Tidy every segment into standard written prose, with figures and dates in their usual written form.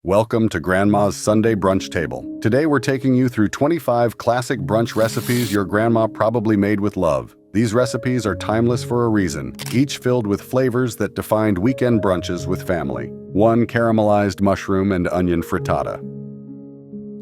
Welcome to Grandma's Sunday Brunch Table. Today we're taking you through 25 classic brunch recipes your grandma probably made with love. These recipes are timeless for a reason, each filled with flavors that defined weekend brunches with family. 1. Caramelized mushroom and onion frittata.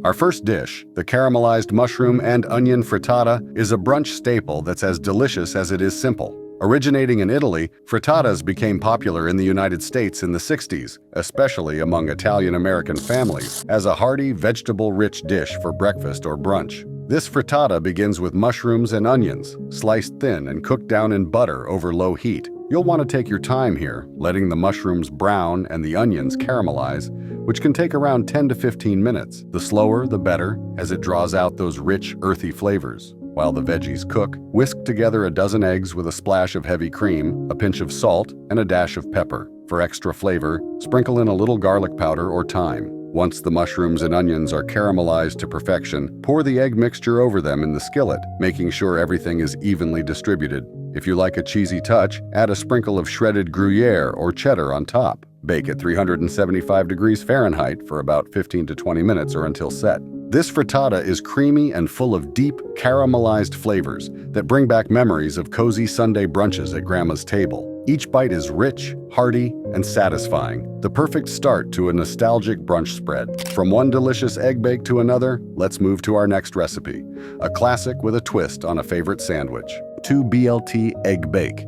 Our first dish, the caramelized mushroom and onion frittata, is a brunch staple that's as delicious as it is simple. Originating in Italy, frittatas became popular in the United States in the 60s, especially among Italian-American families, as a hearty, vegetable-rich dish for breakfast or brunch. This frittata begins with mushrooms and onions, sliced thin and cooked down in butter over low heat. You'll want to take your time here, letting the mushrooms brown and the onions caramelize, which can take around 10 to 15 minutes. The slower, the better, as it draws out those rich, earthy flavors. While the veggies cook, whisk together a dozen eggs with a splash of heavy cream, a pinch of salt, and a dash of pepper. For extra flavor, sprinkle in a little garlic powder or thyme. Once the mushrooms and onions are caramelized to perfection, pour the egg mixture over them in the skillet, making sure everything is evenly distributed. If you like a cheesy touch, add a sprinkle of shredded Gruyere or cheddar on top. Bake at 375 degrees Fahrenheit for about 15 to 20 minutes or until set. This frittata is creamy and full of deep, caramelized flavors that bring back memories of cozy Sunday brunches at Grandma's table. Each bite is rich, hearty, and satisfying, the perfect start to a nostalgic brunch spread. From one delicious egg bake to another, let's move to our next recipe, a classic with a twist on a favorite sandwich. 2. BLT egg bake.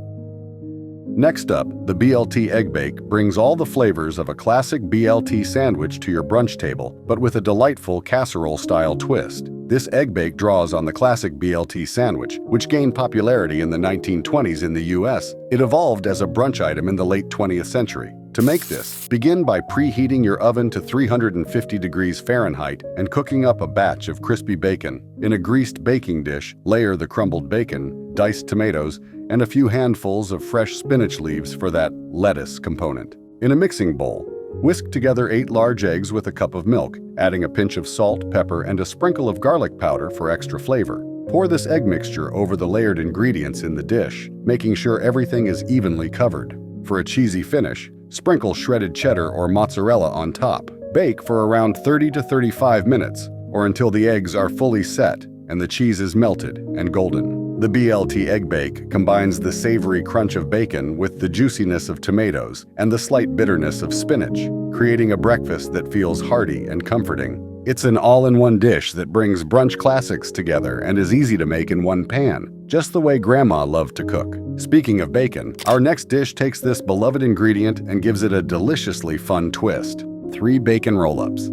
Next up, the BLT egg bake brings all the flavors of a classic BLT sandwich to your brunch table, but with a delightful casserole-style twist. This egg bake draws on the classic BLT sandwich, which gained popularity in the 1920s in the US. It evolved as a brunch item in the late 20th century. To make this, begin by preheating your oven to 350 degrees Fahrenheit and cooking up a batch of crispy bacon. In a greased baking dish, layer the crumbled bacon, diced tomatoes, and a few handfuls of fresh spinach leaves for that lettuce component. In a mixing bowl, whisk together 8 large eggs with a cup of milk, adding a pinch of salt, pepper, and a sprinkle of garlic powder for extra flavor. Pour this egg mixture over the layered ingredients in the dish, making sure everything is evenly covered. For a cheesy finish, sprinkle shredded cheddar or mozzarella on top. Bake for around 30 to 35 minutes, or until the eggs are fully set and the cheese is melted and golden. The BLT egg bake combines the savory crunch of bacon with the juiciness of tomatoes and the slight bitterness of spinach, creating a breakfast that feels hearty and comforting. It's an all-in-one dish that brings brunch classics together and is easy to make in one pan, just the way Grandma loved to cook. Speaking of bacon, our next dish takes this beloved ingredient and gives it a deliciously fun twist. 3. Bacon roll-ups.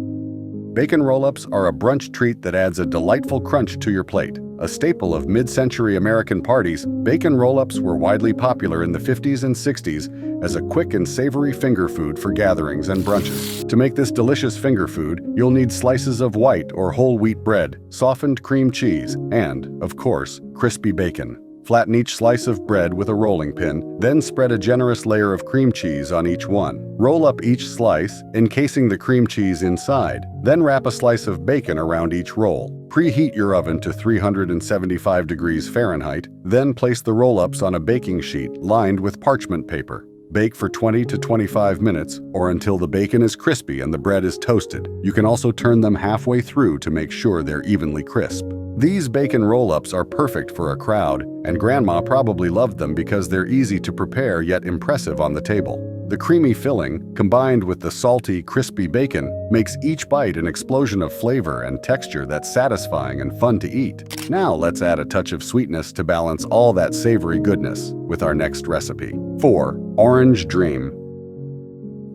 Bacon roll-ups are a brunch treat that adds a delightful crunch to your plate. A staple of mid-century American parties, bacon roll-ups were widely popular in the 50s and 60s as a quick and savory finger food for gatherings and brunches. To make this delicious finger food, you'll need slices of white or whole wheat bread, softened cream cheese, and, of course, crispy bacon. Flatten each slice of bread with a rolling pin, then spread a generous layer of cream cheese on each one. Roll up each slice, encasing the cream cheese inside. Then wrap a slice of bacon around each roll. Preheat your oven to 375 degrees Fahrenheit, then place the roll-ups on a baking sheet lined with parchment paper. Bake for 20 to 25 minutes or until the bacon is crispy and the bread is toasted. You can also turn them halfway through to make sure they're evenly crisp. These bacon roll-ups are perfect for a crowd, and Grandma probably loved them because they're easy to prepare yet impressive on the table. The creamy filling, combined with the salty, crispy bacon, makes each bite an explosion of flavor and texture that's satisfying and fun to eat. Now let's add a touch of sweetness to balance all that savory goodness with our next recipe. 4. Orange Dream.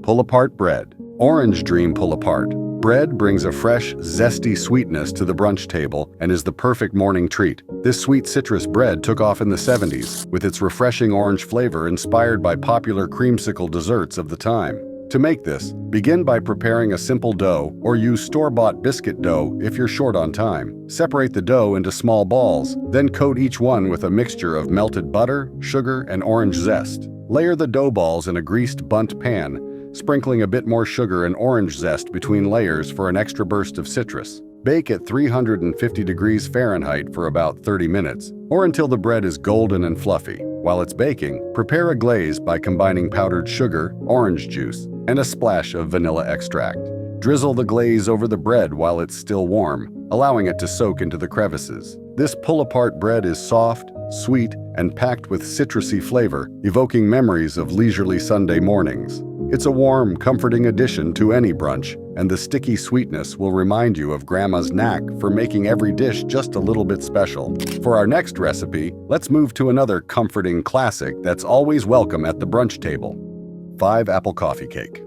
Pull-apart bread. Orange Dream pull-apart. Bread brings a fresh, zesty sweetness to the brunch table and is the perfect morning treat. This sweet citrus bread took off in the 70s, with its refreshing orange flavor inspired by popular creamsicle desserts of the time. To make this, begin by preparing a simple dough or use store-bought biscuit dough if you're short on time. Separate the dough into small balls, then coat each one with a mixture of melted butter, sugar, and orange zest. Layer the dough balls in a greased bundt pan, sprinkling a bit more sugar and orange zest between layers for an extra burst of citrus. Bake at 350 degrees Fahrenheit for about 30 minutes, or until the bread is golden and fluffy. While it's baking, prepare a glaze by combining powdered sugar, orange juice, and a splash of vanilla extract. Drizzle the glaze over the bread while it's still warm, allowing it to soak into the crevices. This pull-apart bread is soft, sweet, and packed with citrusy flavor, evoking memories of leisurely Sunday mornings. It's a warm, comforting addition to any brunch, and the sticky sweetness will remind you of Grandma's knack for making every dish just a little bit special. For our next recipe, let's move to another comforting classic that's always welcome at the brunch table: 5-apple coffee cake.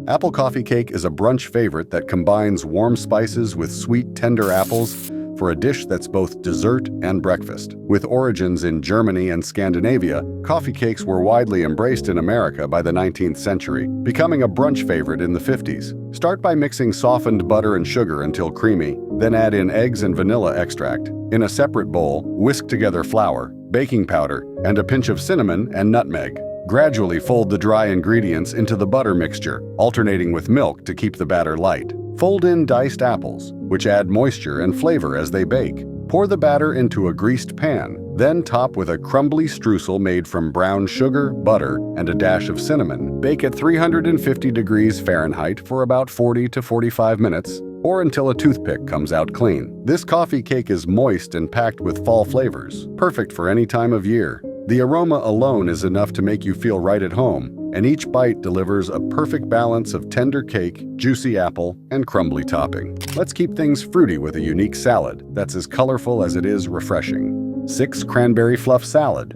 Apple coffee cake is a brunch favorite that combines warm spices with sweet, tender apples for a dish that's both dessert and breakfast. With origins in Germany and Scandinavia, coffee cakes were widely embraced in America by the 19th century, becoming a brunch favorite in the 50s. Start by mixing softened butter and sugar until creamy, then add in eggs and vanilla extract. In a separate bowl, whisk together flour, baking powder, and a pinch of cinnamon and nutmeg. Gradually fold the dry ingredients into the butter mixture, alternating with milk to keep the batter light. Fold in diced apples, which add moisture and flavor as they bake. Pour the batter into a greased pan, then top with a crumbly streusel made from brown sugar, butter, and a dash of cinnamon. Bake at 350 degrees Fahrenheit for about 40 to 45 minutes, or until a toothpick comes out clean. This coffee cake is moist and packed with fall flavors, perfect for any time of year. The aroma alone is enough to make you feel right at home, and each bite delivers a perfect balance of tender cake, juicy apple, and crumbly topping. Let's keep things fruity with a unique salad that's as colorful as it is refreshing. 6. Cranberry fluff salad.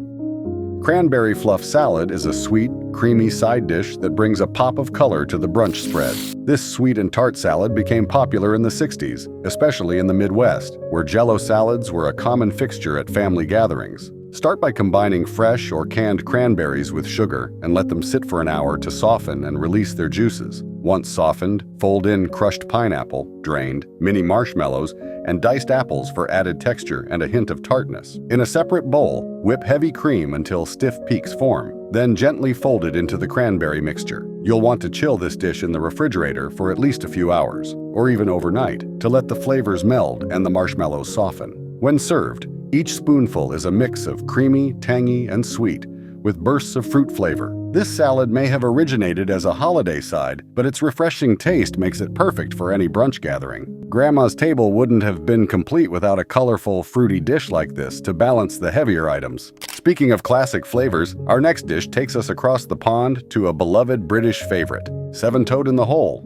Cranberry fluff salad is a sweet, creamy side dish that brings a pop of color to the brunch spread. This sweet and tart salad became popular in the 60s, especially in the Midwest, where Jell-O salads were a common fixture at family gatherings. Start by combining fresh or canned cranberries with sugar and let them sit for an hour to soften and release their juices. Once softened, fold in crushed pineapple, drained, mini marshmallows, and diced apples for added texture and a hint of tartness. In a separate bowl, whip heavy cream until stiff peaks form, then gently fold it into the cranberry mixture. You'll want to chill this dish in the refrigerator for at least a few hours, or even overnight, to let the flavors meld and the marshmallows soften. When served, each spoonful is a mix of creamy, tangy, and sweet, with bursts of fruit flavor. This salad may have originated as a holiday side, but its refreshing taste makes it perfect for any brunch gathering. Grandma's table wouldn't have been complete without a colorful, fruity dish like this to balance the heavier items. Speaking of classic flavors, our next dish takes us across the pond to a beloved British favorite: 7 Toad in the Hole.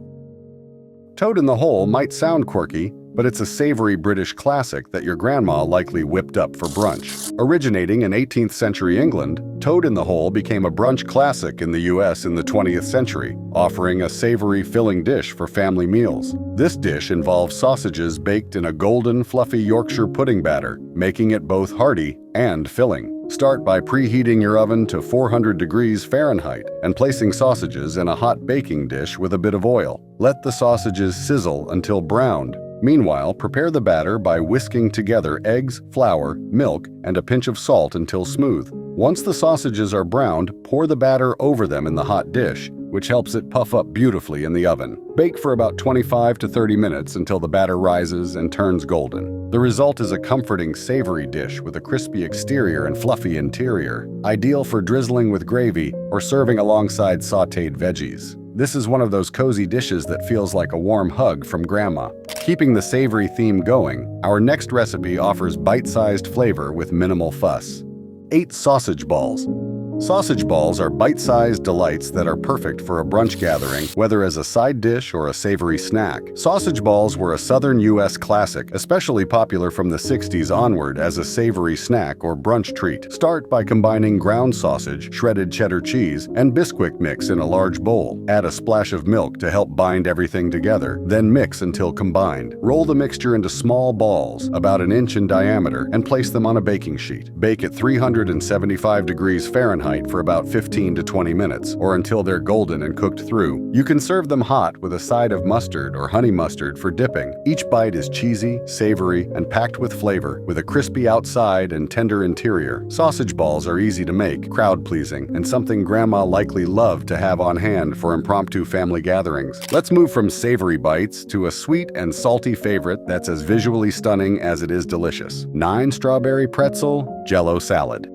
Toad in the Hole might sound quirky, but it's a savory British classic that your grandma likely whipped up for brunch. Originating in 18th century England, Toad in the Hole became a brunch classic in the US in the 20th century, offering a savory filling dish for family meals. This dish involves sausages baked in a golden, fluffy Yorkshire pudding batter, making it both hearty and filling. Start by preheating your oven to 400 degrees Fahrenheit and placing sausages in a hot baking dish with a bit of oil. Let the sausages sizzle until browned. Meanwhile, prepare the batter by whisking together eggs, flour, milk, and a pinch of salt until smooth. Once the sausages are browned, pour the batter over them in the hot dish, which helps it puff up beautifully in the oven. Bake for about 25 to 30 minutes until the batter rises and turns golden. The result is a comforting, savory dish with a crispy exterior and fluffy interior, ideal for drizzling with gravy or serving alongside sautéed veggies. This is one of those cozy dishes that feels like a warm hug from Grandma. Keeping the savory theme going, our next recipe offers bite-sized flavor with minimal fuss. 8 sausage balls. Sausage balls are bite-sized delights that are perfect for a brunch gathering, whether as a side dish or a savory snack. Sausage balls were a southern U.S. classic, especially popular from the 60s onward as a savory snack or brunch treat. Start by combining ground sausage, shredded cheddar cheese, and Bisquick mix in a large bowl. Add a splash of milk to help bind everything together, then mix until combined. Roll the mixture into small balls, about an inch in diameter, and place them on a baking sheet. Bake at 375 degrees Fahrenheit for about 15 to 20 minutes, or until they're golden and cooked through. You can serve them hot with a side of mustard or honey mustard for dipping. Each bite is cheesy, savory, and packed with flavor, with a crispy outside and tender interior. Sausage balls are easy to make, crowd-pleasing, and something Grandma likely loved to have on hand for impromptu family gatherings. Let's move from savory bites to a sweet and salty favorite that's as visually stunning as it is delicious: 9 Strawberry pretzel Jell-O salad.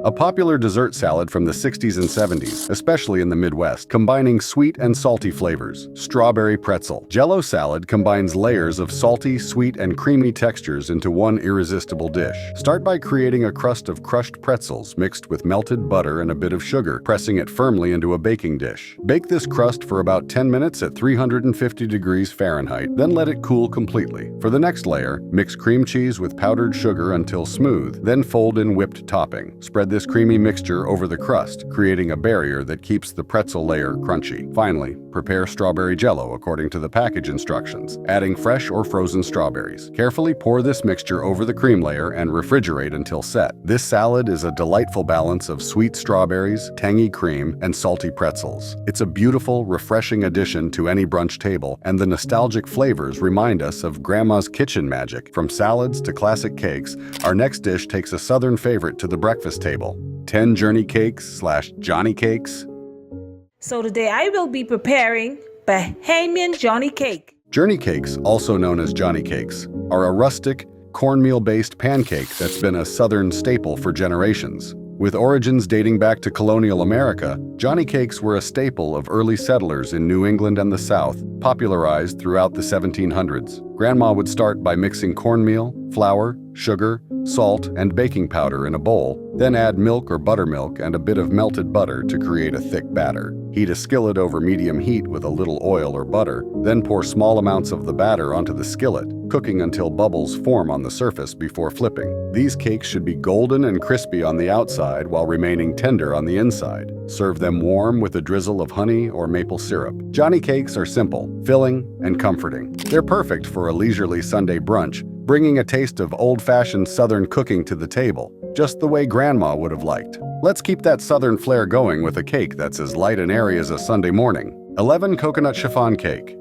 A popular dessert salad from the 60s and 70s, especially in the Midwest, combining sweet and salty flavors. Strawberry pretzel. Jell-O salad combines layers of salty, sweet, and creamy textures into one irresistible dish. Start by creating a crust of crushed pretzels mixed with melted butter and a bit of sugar, pressing it firmly into a baking dish. Bake this crust for about 10 minutes at 350 degrees Fahrenheit, then let it cool completely. For the next layer, mix cream cheese with powdered sugar until smooth, then fold in whipped topping. Spread this creamy mixture over the crust, creating a barrier that keeps the pretzel layer crunchy. Finally, prepare strawberry Jell-O according to the package instructions, adding fresh or frozen strawberries. Carefully pour this mixture over the cream layer and refrigerate until set. This salad is a delightful balance of sweet strawberries, tangy cream, and salty pretzels. It's a beautiful, refreshing addition to any brunch table, and the nostalgic flavors remind us of Grandma's kitchen magic. From salads to classic cakes, our next dish takes a Southern favorite to the breakfast table. 10 journey cakes / Johnny cakes. So today I will be preparing Bahamian Johnny cake. Journey cakes, also known as Johnny cakes, are a rustic, cornmeal-based pancake that's been a Southern staple for generations. With origins dating back to colonial America, Johnny cakes were a staple of early settlers in New England and the South, popularized throughout the 1700s. Grandma would start by mixing cornmeal, flour, sugar, salt, and baking powder in a bowl, then add milk or buttermilk and a bit of melted butter to create a thick batter. Heat a skillet over medium heat with a little oil or butter, then pour small amounts of the batter onto the skillet, cooking until bubbles form on the surface before flipping. These cakes should be golden and crispy on the outside while remaining tender on the inside. Serve them warm with a drizzle of honey or maple syrup. Johnny cakes are simple, filling, and comforting. They're perfect for a leisurely Sunday brunch, bringing a taste of old-fashioned Southern cooking to the table, just the way Grandma would have liked. Let's keep that Southern flair going with a cake that's as light and airy as a Sunday morning. 11 Coconut Chiffon Cake.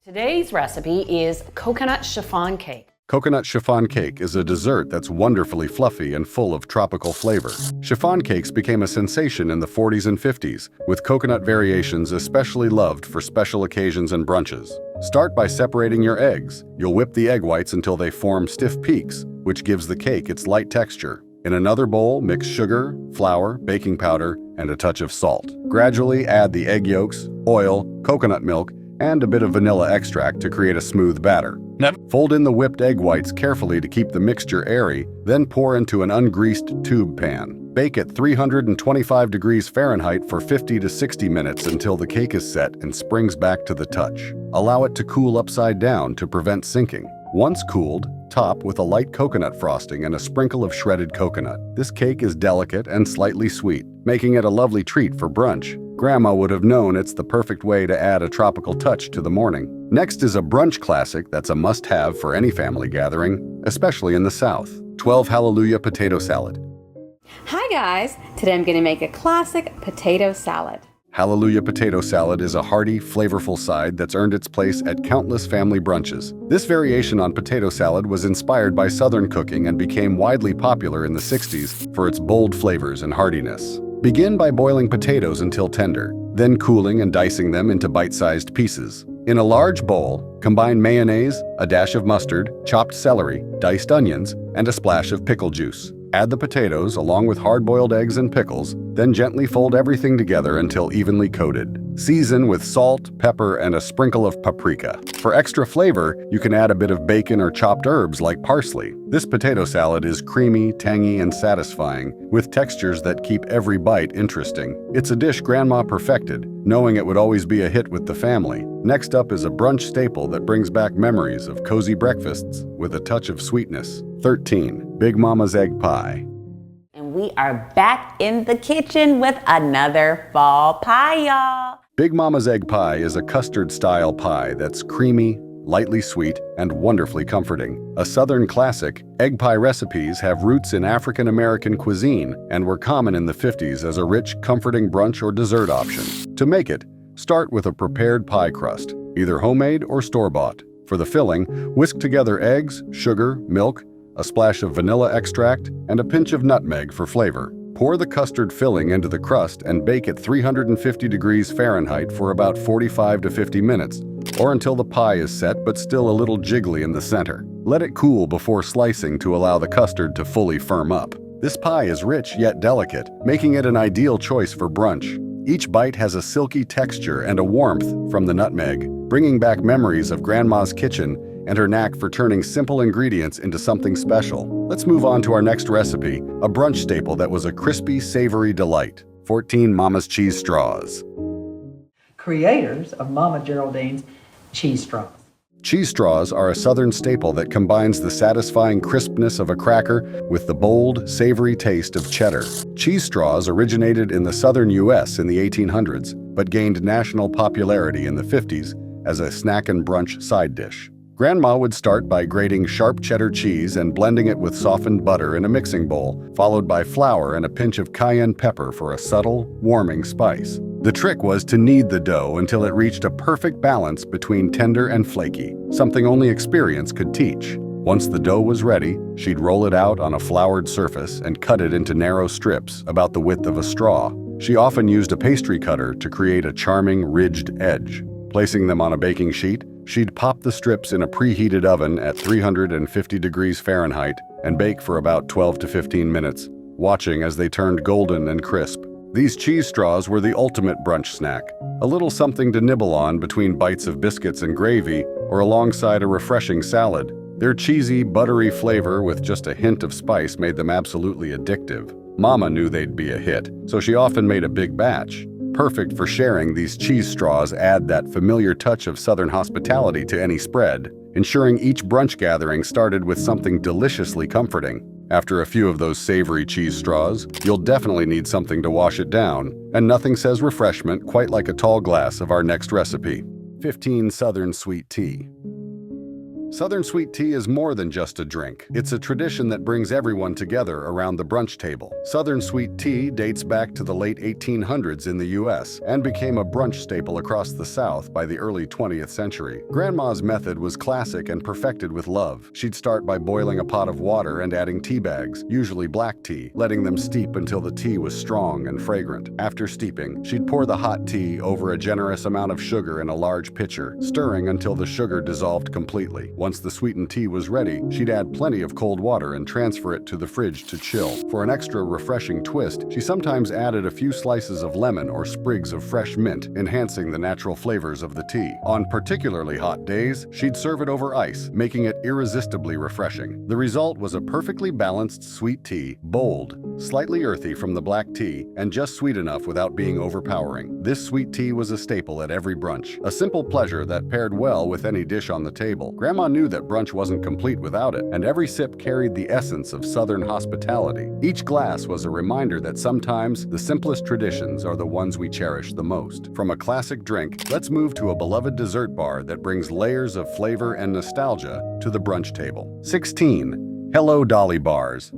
Today's recipe is coconut chiffon cake. Coconut chiffon cake is a dessert that's wonderfully fluffy and full of tropical flavor. Chiffon cakes became a sensation in the 40s and 50s, with coconut variations especially loved for special occasions and brunches. Start by separating your eggs. You'll whip the egg whites until they form stiff peaks, which gives the cake its light texture. In another bowl, mix sugar, flour, baking powder, and a touch of salt. Gradually add the egg yolks, oil, coconut milk, and a bit of vanilla extract to create a smooth batter. Fold in the whipped egg whites carefully to keep the mixture airy, then pour into an ungreased tube pan. Bake at 325 degrees Fahrenheit for 50 to 60 minutes until the cake is set and springs back to the touch. Allow it to cool upside down to prevent sinking. Once cooled, top with a light coconut frosting and a sprinkle of shredded coconut. This cake is delicate and slightly sweet, making it a lovely treat for brunch. Grandma would have known it's the perfect way to add a tropical touch to the morning. Next is a brunch classic that's a must-have for any family gathering, especially in the South. 12 Hallelujah Potato Salad. Hi guys! Today I'm going to make a classic potato salad. Hallelujah Potato Salad is a hearty, flavorful side that's earned its place at countless family brunches. This variation on potato salad was inspired by Southern cooking and became widely popular in the 60s for its bold flavors and heartiness. Begin by boiling potatoes until tender, then cooling and dicing them into bite-sized pieces. In a large bowl, combine mayonnaise, a dash of mustard, chopped celery, diced onions, and a splash of pickle juice. Add the potatoes along with hard-boiled eggs and pickles, then gently fold everything together until evenly coated. Season with salt, pepper, and a sprinkle of paprika. For extra flavor, you can add a bit of bacon or chopped herbs like parsley. This potato salad is creamy, tangy, and satisfying, with textures that keep every bite interesting. It's a dish Grandma perfected, knowing it would always be a hit with the family. Next up is a brunch staple that brings back memories of cozy breakfasts with a touch of sweetness. 13. Big Mama's Egg Pie. And we are back in the kitchen with another fall pie, y'all. Big Mama's Egg Pie is a custard-style pie that's creamy, lightly sweet, and wonderfully comforting. A Southern classic, egg pie recipes have roots in African-American cuisine and were common in the 50s as a rich, comforting brunch or dessert option. To make it, start with a prepared pie crust, either homemade or store-bought. For the filling, whisk together eggs, sugar, milk, a splash of vanilla extract, and a pinch of nutmeg for flavor. Pour the custard filling into the crust and bake at 350 degrees Fahrenheit for about 45 to 50 minutes, or until the pie is set but still a little jiggly in the center. Let it cool before slicing to allow the custard to fully firm up. This pie is rich yet delicate, making it an ideal choice for brunch. Each bite has a silky texture and a warmth from the nutmeg, bringing back memories of Grandma's kitchen and her knack for turning simple ingredients into something special. Let's move on to our next recipe, a brunch staple that was a crispy, savory delight. 14 Mama's cheese straws. Creators of Mama Geraldine's cheese straws. Cheese straws are a southern staple that combines the satisfying crispness of a cracker with the bold, savory taste of cheddar. Cheese straws originated in the southern U.S. in the 1800s, but gained national popularity in the 50s as a snack and brunch side dish. Grandma would start by grating sharp cheddar cheese and blending it with softened butter in a mixing bowl, followed by flour and a pinch of cayenne pepper for a subtle, warming spice. The trick was to knead the dough until it reached a perfect balance between tender and flaky, something only experience could teach. Once the dough was ready, she'd roll it out on a floured surface and cut it into narrow strips about the width of a straw. She often used a pastry cutter to create a charming, ridged edge. Placing them on a baking sheet, she'd pop the strips in a preheated oven at 350 degrees Fahrenheit and bake for about 12 to 15 minutes, watching as they turned golden and crisp. These cheese straws were the ultimate brunch snack, a little something to nibble on between bites of biscuits and gravy or alongside a refreshing salad. Their cheesy, buttery flavor with just a hint of spice made them absolutely addictive. Mama knew they'd be a hit, so she often made a big batch. Perfect for sharing, these cheese straws add that familiar touch of Southern hospitality to any spread, ensuring each brunch gathering started with something deliciously comforting. After a few of those savory cheese straws, you'll definitely need something to wash it down, and nothing says refreshment quite like a tall glass of our next recipe. 15 Southern Sweet Tea. Southern sweet tea is more than just a drink. It's a tradition that brings everyone together around the brunch table. Southern sweet tea dates back to the late 1800s in the U.S. and became a brunch staple across the South by the early 20th century. Grandma's method was classic and perfected with love. She'd start by boiling a pot of water and adding tea bags, usually black tea, letting them steep until the tea was strong and fragrant. After steeping, she'd pour the hot tea over a generous amount of sugar in a large pitcher, stirring until the sugar dissolved completely. Once the sweetened tea was ready, she'd add plenty of cold water and transfer it to the fridge to chill. For an extra refreshing twist, she sometimes added a few slices of lemon or sprigs of fresh mint, enhancing the natural flavors of the tea. On particularly hot days, she'd serve it over ice, making it irresistibly refreshing. The result was a perfectly balanced sweet tea, bold, slightly earthy from the black tea, and just sweet enough without being overpowering. This sweet tea was a staple at every brunch, a simple pleasure that paired well with any dish on the table. Grandma knew that brunch wasn't complete without it, and every sip carried the essence of Southern hospitality. Each glass was a reminder that sometimes the simplest traditions are the ones we cherish the most. From a classic drink, let's move to a beloved dessert bar that brings layers of flavor and nostalgia to the brunch table. 16. Hello Dolly Bars.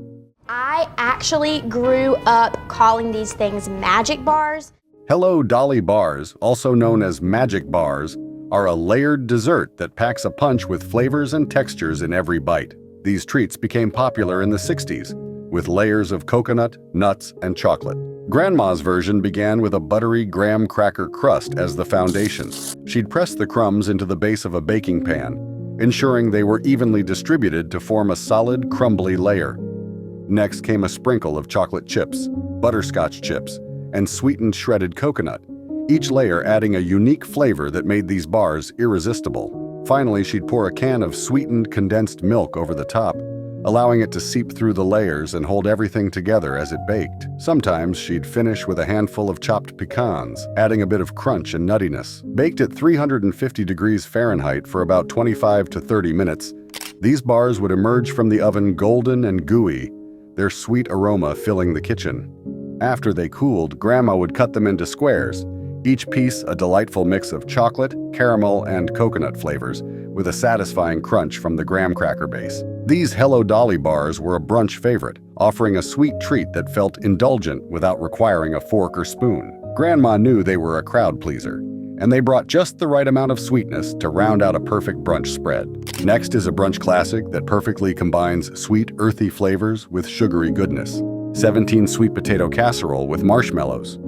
I actually grew up calling these things magic bars. Hello Dolly Bars, also known as magic bars, are a layered dessert that packs a punch with flavors and textures in every bite. These treats became popular in the 60s, with layers of coconut, nuts, and chocolate. Grandma's version began with a buttery graham cracker crust as the foundation. She'd press the crumbs into the base of a baking pan, ensuring they were evenly distributed to form a solid, crumbly layer. Next came a sprinkle of chocolate chips, butterscotch chips, and sweetened shredded coconut, each layer adding a unique flavor that made these bars irresistible. Finally, she'd pour a can of sweetened condensed milk over the top, allowing it to seep through the layers and hold everything together as it baked. Sometimes she'd finish with a handful of chopped pecans, adding a bit of crunch and nuttiness. Baked at 350 degrees Fahrenheit for about 25 to 30 minutes, these bars would emerge from the oven golden and gooey, their sweet aroma filling the kitchen. After they cooled, Grandma would cut them into squares, each piece a delightful mix of chocolate, caramel, and coconut flavors, with a satisfying crunch from the graham cracker base. These Hello Dolly bars were a brunch favorite, offering a sweet treat that felt indulgent without requiring a fork or spoon. Grandma knew they were a crowd pleaser, and they brought just the right amount of sweetness to round out a perfect brunch spread. Next is a brunch classic that perfectly combines sweet, earthy flavors with sugary goodness. 17 Sweet Potato Casserole with Marshmallows.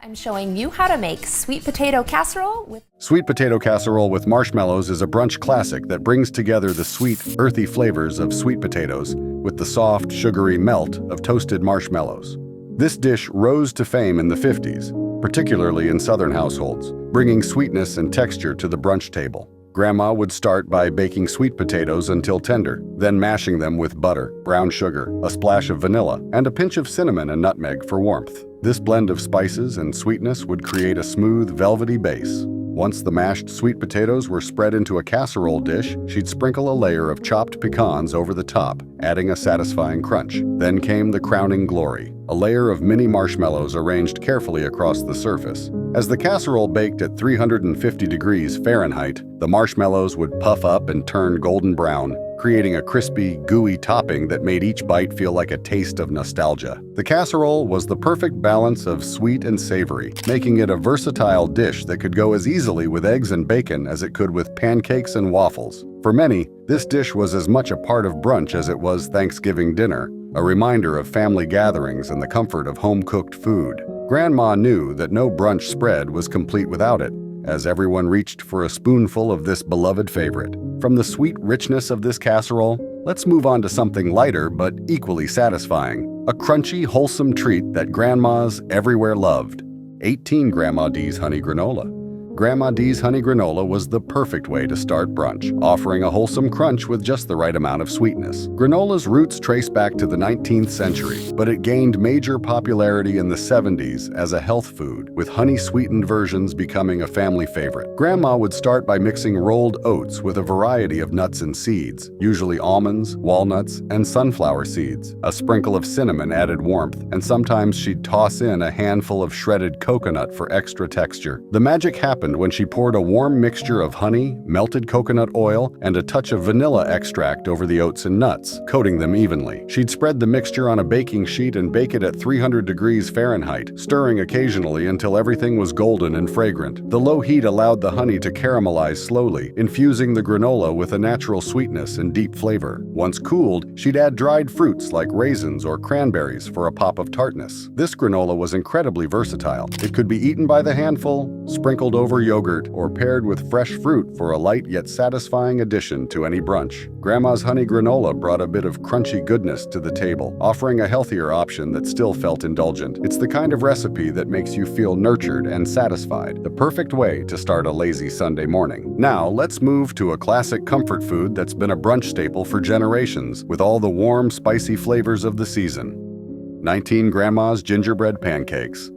I'm showing you how to make sweet potato casserole with Sweet potato casserole with marshmallows is a brunch classic that brings together the sweet, earthy flavors of sweet potatoes with the soft, sugary melt of toasted marshmallows. This dish rose to fame in the 50s, particularly in Southern households, bringing sweetness and texture to the brunch table. Grandma would start by baking sweet potatoes until tender, then mashing them with butter, brown sugar, a splash of vanilla, and a pinch of cinnamon and nutmeg for warmth. This blend of spices and sweetness would create a smooth, velvety base. Once the mashed sweet potatoes were spread into a casserole dish, she'd sprinkle a layer of chopped pecans over the top, adding a satisfying crunch. Then came the crowning glory, a layer of mini marshmallows arranged carefully across the surface. As the casserole baked at 350 degrees Fahrenheit, the marshmallows would puff up and turn golden brown, creating a crispy, gooey topping that made each bite feel like a taste of nostalgia. The casserole was the perfect balance of sweet and savory, making it a versatile dish that could go as easily with eggs and bacon as it could with pancakes and waffles. For many, this dish was as much a part of brunch as it was Thanksgiving dinner, a reminder of family gatherings and the comfort of home-cooked food. Grandma knew that no brunch spread was complete without it, as everyone reached for a spoonful of this beloved favorite. From the sweet richness of this casserole, let's move on to something lighter but equally satisfying. A crunchy, wholesome treat that grandmas everywhere loved. 18 Grandma D's Honey Granola. Grandma D's Honey Granola was the perfect way to start brunch, offering a wholesome crunch with just the right amount of sweetness. Granola's roots trace back to the 19th century, but it gained major popularity in the 70s as a health food, with honey-sweetened versions becoming a family favorite. Grandma would start by mixing rolled oats with a variety of nuts and seeds, usually almonds, walnuts, and sunflower seeds. A sprinkle of cinnamon added warmth, and sometimes she'd toss in a handful of shredded coconut for extra texture. The magic happened when she poured a warm mixture of honey, melted coconut oil, and a touch of vanilla extract over the oats and nuts, coating them evenly. She'd spread the mixture on a baking sheet and bake it at 300 degrees Fahrenheit, stirring occasionally until everything was golden and fragrant. The low heat allowed the honey to caramelize slowly, infusing the granola with a natural sweetness and deep flavor. Once cooled, she'd add dried fruits like raisins or cranberries for a pop of tartness. This granola was incredibly versatile. It could be eaten by the handful, sprinkled over yogurt, or paired with fresh fruit for a light yet satisfying addition to any brunch. Grandma's honey granola brought a bit of crunchy goodness to the table, offering a healthier option that still felt indulgent. It's the kind of recipe that makes you feel nurtured and satisfied, the perfect way to start a lazy Sunday morning. Now, let's move to a classic comfort food that's been a brunch staple for generations, with all the warm, spicy flavors of the season. 19 Grandma's Gingerbread Pancakes.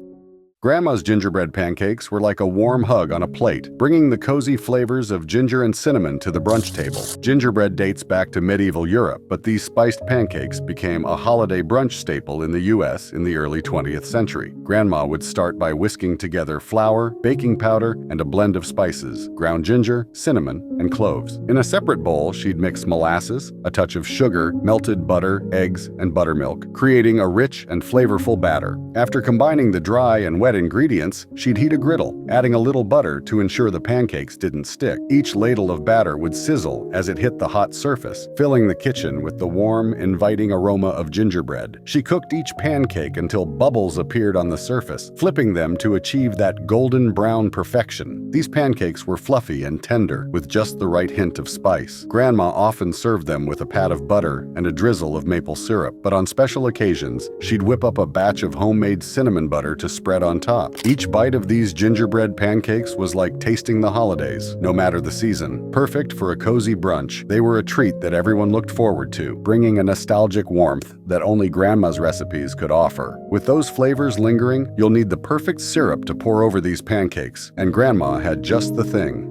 Grandma's gingerbread pancakes were like a warm hug on a plate, bringing the cozy flavors of ginger and cinnamon to the brunch table. Gingerbread dates back to medieval Europe, but these spiced pancakes became a holiday brunch staple in the U.S. in the early 20th century. Grandma would start by whisking together flour, baking powder, and a blend of spices, ground ginger, cinnamon, and cloves. In a separate bowl, she'd mix molasses, a touch of sugar, melted butter, eggs, and buttermilk, creating a rich and flavorful batter. After combining the dry and wet ingredients, she'd heat a griddle, adding a little butter to ensure the pancakes didn't stick. Each ladle of batter would sizzle as it hit the hot surface, filling the kitchen with the warm, inviting aroma of gingerbread. She cooked each pancake until bubbles appeared on the surface, flipping them to achieve that golden brown perfection. These pancakes were fluffy and tender, with just the right hint of spice. Grandma often served them with a pat of butter and a drizzle of maple syrup, but on special occasions, she'd whip up a batch of homemade cinnamon butter to spread on top. Each bite of these gingerbread pancakes was like tasting the holidays, no matter the season. Perfect for a cozy brunch, they were a treat that everyone looked forward to, bringing a nostalgic warmth that only Grandma's recipes could offer. With those flavors lingering, you'll need the perfect syrup to pour over these pancakes, and Grandma had just the thing.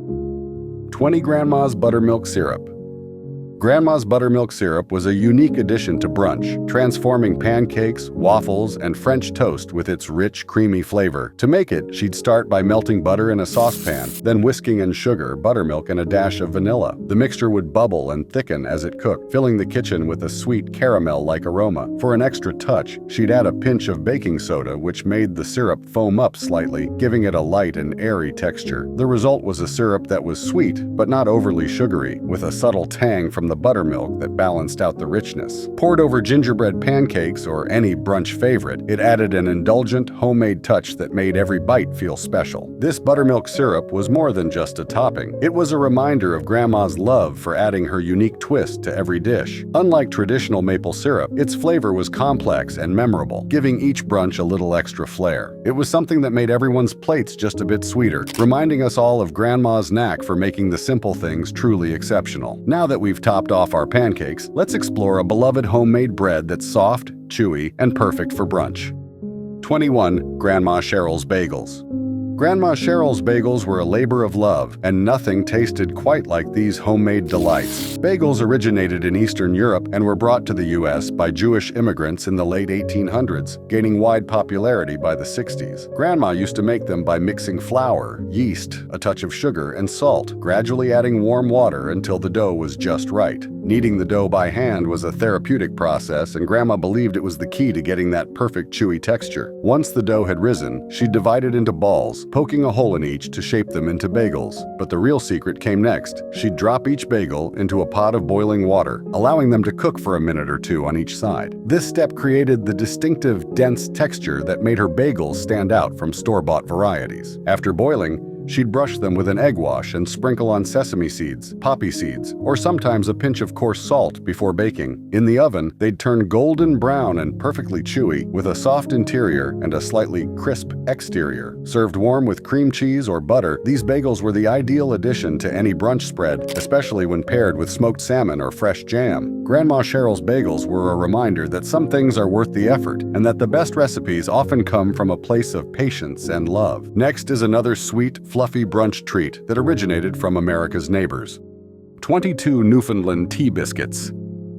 20 Grandma's Buttermilk Syrup. Grandma's buttermilk syrup was a unique addition to brunch, transforming pancakes, waffles, and French toast with its rich, creamy flavor. To make it, she'd start by melting butter in a saucepan, then whisking in sugar, buttermilk, and a dash of vanilla. The mixture would bubble and thicken as it cooked, filling the kitchen with a sweet caramel-like aroma. For an extra touch, she'd add a pinch of baking soda, which made the syrup foam up slightly, giving it a light and airy texture. The result was a syrup that was sweet, but not overly sugary, with a subtle tang from the buttermilk that balanced out the richness. Poured over gingerbread pancakes or any brunch favorite, it added an indulgent, homemade touch that made every bite feel special. This buttermilk syrup was more than just a topping. It was a reminder of Grandma's love for adding her unique twist to every dish. Unlike traditional maple syrup, its flavor was complex and memorable, giving each brunch a little extra flair. It was something that made everyone's plates just a bit sweeter, reminding us all of Grandma's knack for making the simple things truly exceptional. Now that we've topped off our pancakes, let's explore a beloved homemade bread that's soft, chewy, and perfect for brunch. 21. Grandma Cheryl's Bagels. Grandma Cheryl's bagels were a labor of love, and nothing tasted quite like these homemade delights. Bagels originated in Eastern Europe and were brought to the U.S. by Jewish immigrants in the late 1800s, gaining wide popularity by the 60s. Grandma used to make them by mixing flour, yeast, a touch of sugar, and salt, gradually adding warm water until the dough was just right. Kneading the dough by hand was a therapeutic process, and Grandma believed it was the key to getting that perfect chewy texture. Once the dough had risen, she'd divide it into balls, poking a hole in each to shape them into bagels. But the real secret came next. She'd drop each bagel into a pot of boiling water, allowing them to cook for a minute or two on each side. This step created the distinctive, dense texture that made her bagels stand out from store-bought varieties. After boiling, she'd brush them with an egg wash and sprinkle on sesame seeds, poppy seeds, or sometimes a pinch of coarse salt before baking. In the oven, they'd turn golden brown and perfectly chewy, with a soft interior and a slightly crisp exterior. Served warm with cream cheese or butter, these bagels were the ideal addition to any brunch spread, especially when paired with smoked salmon or fresh jam. Grandma Cheryl's bagels were a reminder that some things are worth the effort, and that the best recipes often come from a place of patience and love. Next is another sweet, fluffy brunch treat that originated from America's neighbors. 22 Newfoundland tea biscuits.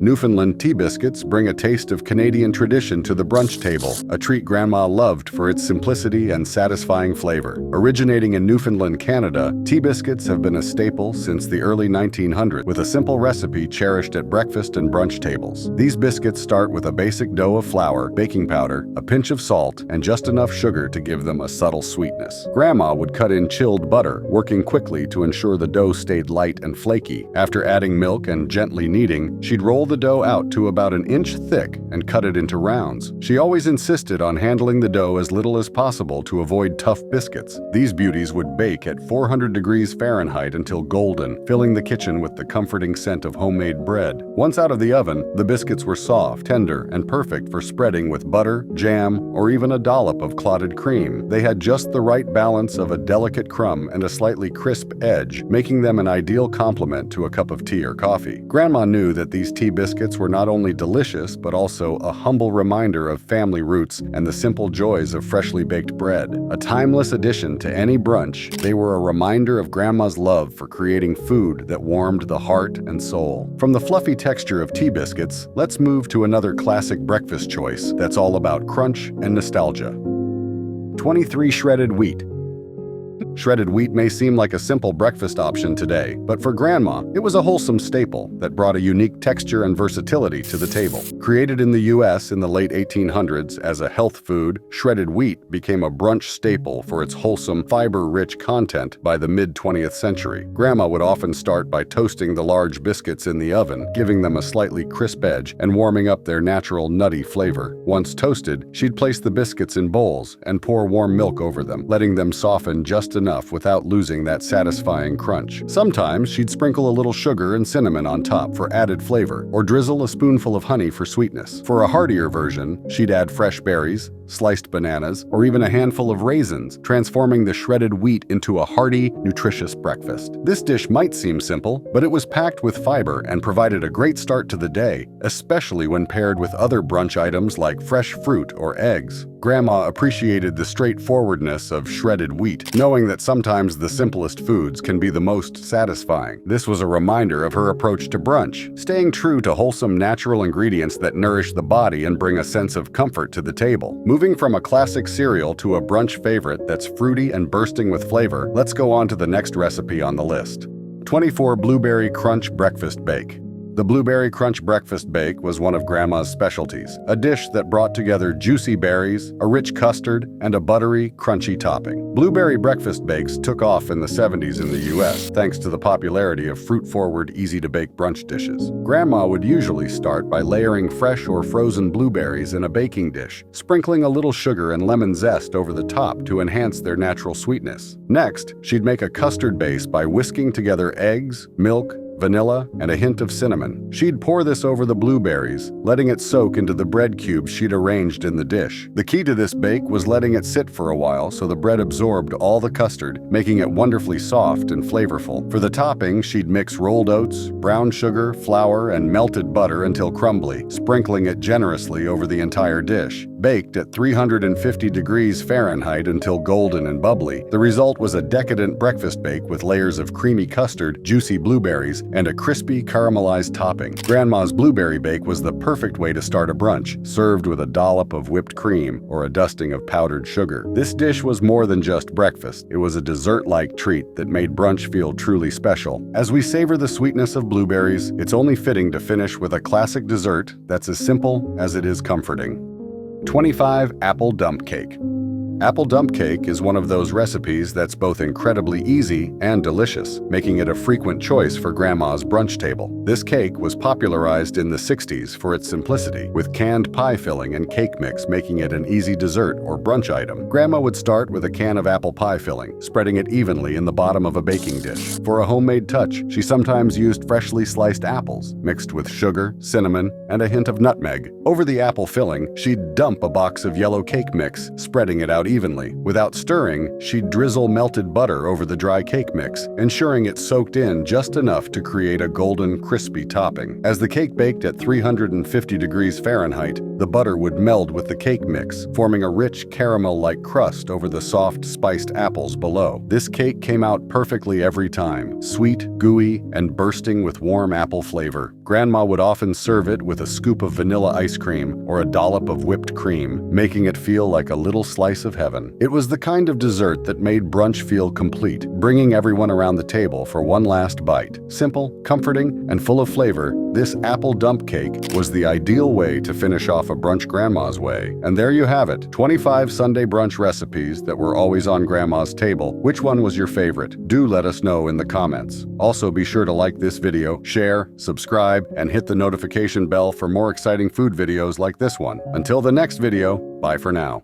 Newfoundland tea biscuits bring a taste of Canadian tradition to the brunch table, a treat Grandma loved for its simplicity and satisfying flavor. Originating in Newfoundland, Canada, tea biscuits have been a staple since the early 1900s, with a simple recipe cherished at breakfast and brunch tables. These biscuits start with a basic dough of flour, baking powder, a pinch of salt, and just enough sugar to give them a subtle sweetness. Grandma would cut in chilled butter, working quickly to ensure the dough stayed light and flaky. After adding milk and gently kneading, she'd roll the dough out to about an inch thick and cut it into rounds. She always insisted on handling the dough as little as possible to avoid tough biscuits. These beauties would bake at 400 degrees Fahrenheit until golden, filling the kitchen with the comforting scent of homemade bread. Once out of the oven, the biscuits were soft, tender, and perfect for spreading with butter, jam, or even a dollop of clotted cream. They had just the right balance of a delicate crumb and a slightly crisp edge, making them an ideal complement to a cup of tea or coffee. Grandma knew that these tea biscuits were not only delicious, but also a humble reminder of family roots and the simple joys of freshly baked bread. A timeless addition to any brunch, they were a reminder of Grandma's love for creating food that warmed the heart and soul. From the fluffy texture of tea biscuits, let's move to another classic breakfast choice that's all about crunch and nostalgia. 23 Shredded Wheat. Shredded wheat may seem like a simple breakfast option today, but for Grandma, it was a wholesome staple that brought a unique texture and versatility to the table. Created in the U.S. in the late 1800s as a health food, shredded wheat became a brunch staple for its wholesome, fiber-rich content by the mid-20th century. Grandma would often start by toasting the large biscuits in the oven, giving them a slightly crisp edge and warming up their natural nutty flavor. Once toasted, she'd place the biscuits in bowls and pour warm milk over them, letting them soften just enough without losing that satisfying crunch. Sometimes she'd sprinkle a little sugar and cinnamon on top for added flavor, or drizzle a spoonful of honey for sweetness. For a heartier version, she'd add fresh berries, sliced bananas, or even a handful of raisins, transforming the shredded wheat into a hearty, nutritious breakfast. This dish might seem simple, but it was packed with fiber and provided a great start to the day, especially when paired with other brunch items like fresh fruit or eggs. Grandma appreciated the straightforwardness of shredded wheat, knowing that sometimes the simplest foods can be the most satisfying. This was a reminder of her approach to brunch, staying true to wholesome natural ingredients that nourish the body and bring a sense of comfort to the table. Moving from a classic cereal to a brunch favorite that's fruity and bursting with flavor, let's go on to the next recipe on the list. 24 Blueberry Crunch Breakfast Bake. The Blueberry Crunch Breakfast Bake was one of Grandma's specialties, a dish that brought together juicy berries, a rich custard, and a buttery, crunchy topping. Blueberry breakfast bakes took off in the 70s in the US, thanks to the popularity of fruit-forward, easy-to-bake brunch dishes. Grandma would usually start by layering fresh or frozen blueberries in a baking dish, sprinkling a little sugar and lemon zest over the top to enhance their natural sweetness. Next, she'd make a custard base by whisking together eggs, milk, vanilla, and a hint of cinnamon. She'd pour this over the blueberries, letting it soak into the bread cubes she'd arranged in the dish. The key to this bake was letting it sit for a while so the bread absorbed all the custard, making it wonderfully soft and flavorful. For the topping, she'd mix rolled oats, brown sugar, flour, and melted butter until crumbly, sprinkling it generously over the entire dish. Baked at 350 degrees Fahrenheit until golden and bubbly, the result was a decadent breakfast bake with layers of creamy custard, juicy blueberries, and a crispy caramelized topping. Grandma's blueberry bake was the perfect way to start a brunch, served with a dollop of whipped cream or a dusting of powdered sugar. This dish was more than just breakfast. It was a dessert-like treat that made brunch feel truly special. As we savor the sweetness of blueberries, it's only fitting to finish with a classic dessert that's as simple as it is comforting. 25 Apple Dump Cake. Apple dump cake is one of those recipes that's both incredibly easy and delicious, making it a frequent choice for Grandma's brunch table. This cake was popularized in the 60s for its simplicity, with canned pie filling and cake mix making it an easy dessert or brunch item. Grandma would start with a can of apple pie filling, spreading it evenly in the bottom of a baking dish. For a homemade touch, she sometimes used freshly sliced apples, mixed with sugar, cinnamon, and a hint of nutmeg. Over the apple filling, she'd dump a box of yellow cake mix, spreading it out evenly. Without stirring, she'd drizzle melted butter over the dry cake mix, ensuring it soaked in just enough to create a golden, crispy topping. As the cake baked at 350 degrees Fahrenheit, the butter would meld with the cake mix, forming a rich caramel-like crust over the soft, spiced apples below. This cake came out perfectly every time, sweet, gooey, and bursting with warm apple flavor. Grandma would often serve it with a scoop of vanilla ice cream or a dollop of whipped cream, making it feel like a little slice of heaven. It was the kind of dessert that made brunch feel complete, bringing everyone around the table for one last bite. Simple, comforting, and full of flavor, this apple dump cake was the ideal way to finish off a brunch Grandma's way. And there you have it, 25 Sunday brunch recipes that were always on Grandma's table. Which one was your favorite? Do let us know in the comments. Also, be sure to like this video, share, subscribe, and hit the notification bell for more exciting food videos like this one. Until the next video, bye for now.